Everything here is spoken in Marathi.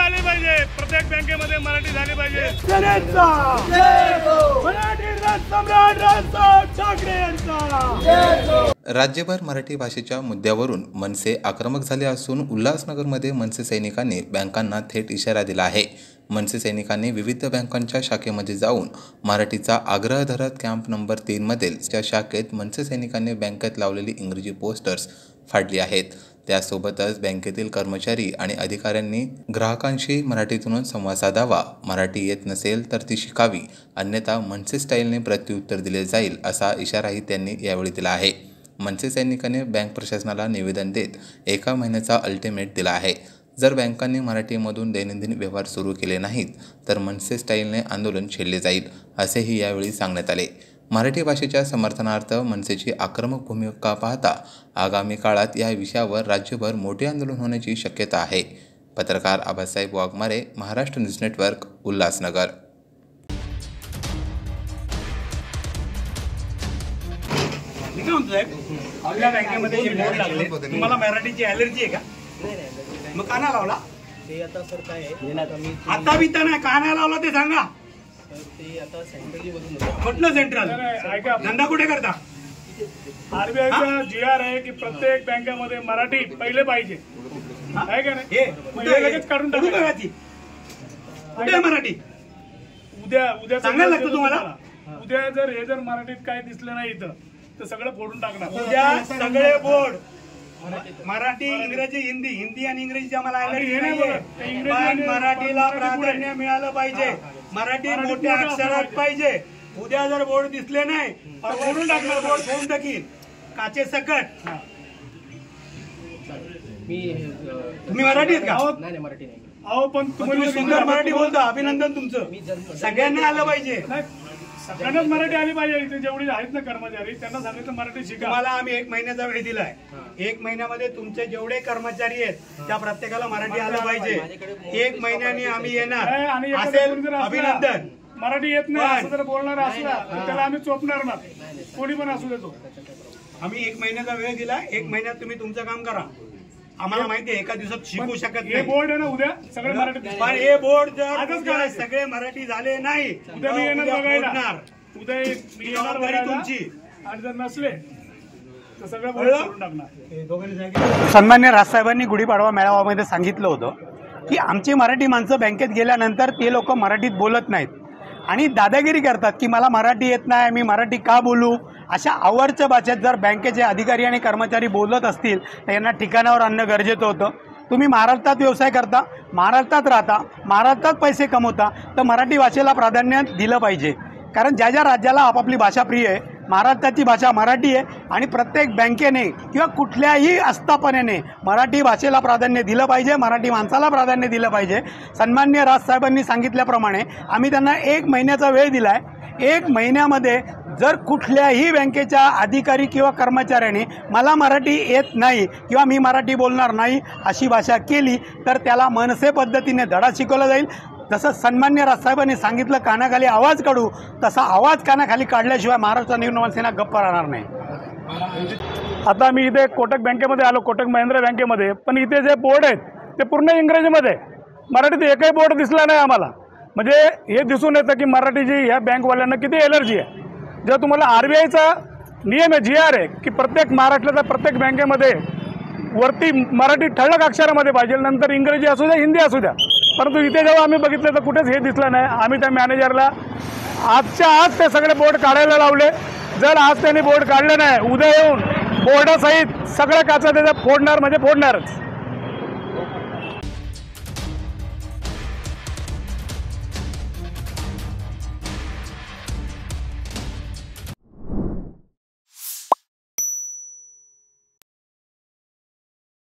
आली पाहिजे, प्रत्येक बँकेमध्ये मराठी झाली पाहिजे। राज्यभर मराठी भाषेच्या मुद्द्यावरून मनसे आक्रमक झाले असून उल्हासनगरमध्ये मनसे सैनिकांनी बँकांना थेट इशारा दिला आहे। मनसे सैनिकांनी विविध बँकांच्या शाखेमध्ये जाऊन मराठीचा आग्रह धरत कॅम्प नंबर 3 मधील त्या शाखेत मनसे सैनिकांनी बँकेत लावलेली इंग्रजी पोस्टर्स फाडली आहेत। त्यासोबतच बँकेतील कर्मचारी आणि अधिकाऱ्यांनी ग्राहकांशी मराठीतूनच संवाद साधावा, मराठी येत नसेल तर ती शिकावी, अन्यथा मनसे स्टाईलने प्रत्युत्तर दिले जाईल असा इशाराही त्यांनी यावेळी दिला आहे। मनसे सैनिकांनी बँक प्रशासनाला निवेदन देत 1 महिन्याचा अल्टिमेट दिला आहे। जर बँकांनी मराठीमधून दैनंदिन व्यवहार सुरू केले नाहीत तर मनसे स्टाईलने आंदोलन छेडले जाईल असेही यावेळी सांगण्यात आले। मराठी भाषेच्या समर्थनार्थ मनसेची आक्रमक भूमिका पाहता आगामी काळात या विषयावर राज्यभर मोठे आंदोलन होण्याची शक्यता आहे। पत्रकार आबासाहेब वाघमारे, महाराष्ट्र न्यूज नेटवर्क, उल्हासनगर। आपल्या बँकेमध्ये जे बोर्ड लागले, तुम्हाला मराठीची ॲलर्जी आहे का? मग का नाही लावला? ते आता सर काय आहे, आता बिता नाही, का नाही लावला ते सांगा। ते आता सेंट्रली बघून कुठलं सेंट्रल? धंदा कुठे करता? आरबीआयचा GR आहे की प्रत्येक बँकेमध्ये मराठी पहिले पाहिजे, आहे का नाही? हे लगेच काढून टाकू करायची कुठे मराठी? उद्या सांगायला लागतं तुम्हाला। उद्या जर मराठीत काय दिसलं नाही इथं तर सगळं फोडून टाकणार। उद्या सगळे बोर्ड मराठी, इंग्रजी, हिंदी आणि इंग्रजीची आम्हाला ॲलर्जी नाहीये, पण मराठीला प्राधान्य मिळालं पाहिजे, मराठी मोठ्या अक्षरात पाहिजे। उद्या जर बोर्ड दिसले नाही तर फोडून टाकणार, बोर्ड फोडून टाकीन काचे सकट। तुम्ही मराठी आहेत का? नाही मराठी नाही। अहो पण तुम्ही सुंदर मराठी बोलता, अभिनंदन तुमचं। सगळ्यांना आलं पाहिजे, सगळ्यांनाच मराठी आली पाहिजे। इथे जेवढी आहेत ना कर्मचारी त्यांना सांगितलं मराठी शिका। तुम्हाला आम्ही 1 महिन्याचा वेळ दिलाय, 1 महिन्यामध्ये तुमचे जेवढे कर्मचारी आहेत त्या प्रत्येकाला मराठी आलं पाहिजे। 1 महिन्याने आम्ही येणार असेल, अभिनंदन। मराठी येत नाही असं जर बोलणार असला तर त्याला आम्ही चोपणार ना, कोणी पण असू देतो। आम्ही 1 महिन्याचा वेळ दिला, 1 महिन्यात तुम्ही तुमचं काम करा। आम्हाला माहिती आहे एका दिवसात शिकू शकत नाही। हे बोर्ड आहे ना, उद्या सगळे मराठी, पण हे बोर्ड जर सगळे मराठी झाले नाही उद्या मी येणार बघायला, उद्या जबाबदारी तुमची। आणि जर नसले तर सगळं बोर्ड करून टाकणार। सन्मान्य राजसाहेबांनी गुढीपाडवा मेळाव्यामध्ये सांगितलं होतं की आमची मराठी माणसं बँकेत गेल्यानंतर ते लोक मराठीत बोलत नाहीत आणि दादागिरी करतात की मला मराठी येत नाही, मी मराठी का बोलू। अशा आवडच्या भाषेत जर बँकेचे अधिकारी आणि कर्मचारी बोलत असतील तर यांना ठिकाणावर आणणं गरजेचं होतं। तुम्ही महाराष्ट्रात व्यवसाय करता, महाराष्ट्रात राहता, महाराष्ट्रात पैसे कमवता, तर मराठी भाषेला प्राधान्य दिलं पाहिजे। कारण ज्या ज्या राज्याला आपापली भाषा प्रिय आहे, महाराष्ट्राची भाषा मराठी आहे आणि प्रत्येक बँकेने किंवा कुठल्याही आस्थापनेने मराठी भाषेला प्राधान्य दिलं पाहिजे, मराठी माणसाला प्राधान्य दिलं पाहिजे। सन्मान्य राजसाहेबांनी सांगितल्याप्रमाणे आम्ही त्यांना 1 महिन्याचा वेळ दिला आहे। 1 महिन्यामध्ये जर कुठल्याही बँकेच्या अधिकारी किंवा कर्मचाऱ्याने मला मराठी येत नाही किंवा मी मराठी बोलणार नाही अशी भाषा केली तर त्याला मनसे पद्धतीने धडा शिकवला जाईल। जसं सन्मान्य राजसाहेबांनी सांगितलं कानाखाली आवाज काढू, तसा आवाज कानाखाली काढल्याशिवाय महाराष्ट्र नवनिर्माण सेना गप्प राहणार नाही। आता मी इथे कोटक बँकेमध्ये आलो, कोटक महिंद्रा बँकेमध्ये, पण इथे जे बोर्ड आहेत ते पूर्ण इंग्रजीमध्ये, मराठीत एकही बोर्ड दिसला नाही आम्हाला। म्हणजे हे दिसून येतं की मराठीची ह्या बँकवाल्यांना किती एलर्जी आहे। जर तुम्हाला आरबीआयचा नियम आहे, GR आहे की प्रत्येक महाराष्ट्राच्या प्रत्येक बँकेमध्ये वरती मराठी ठळक अक्षरामध्ये पाहिजे, नंतर इंग्रजी असू द्या, हिंदी असू द्या, परंतु इथे जेव्हा आम्ही बघितलं तर कुठेच हे दिसलं नाही। आम्ही त्या मॅनेजरला आजच्या आज ते सगळे बोर्ड काढायला लावले। जर आज त्यांनी बोर्ड काढले नाही, उद्या येऊन बोर्डासहित सगळ्या काचा त्याच्या फोडणार म्हणजे फोडणारच।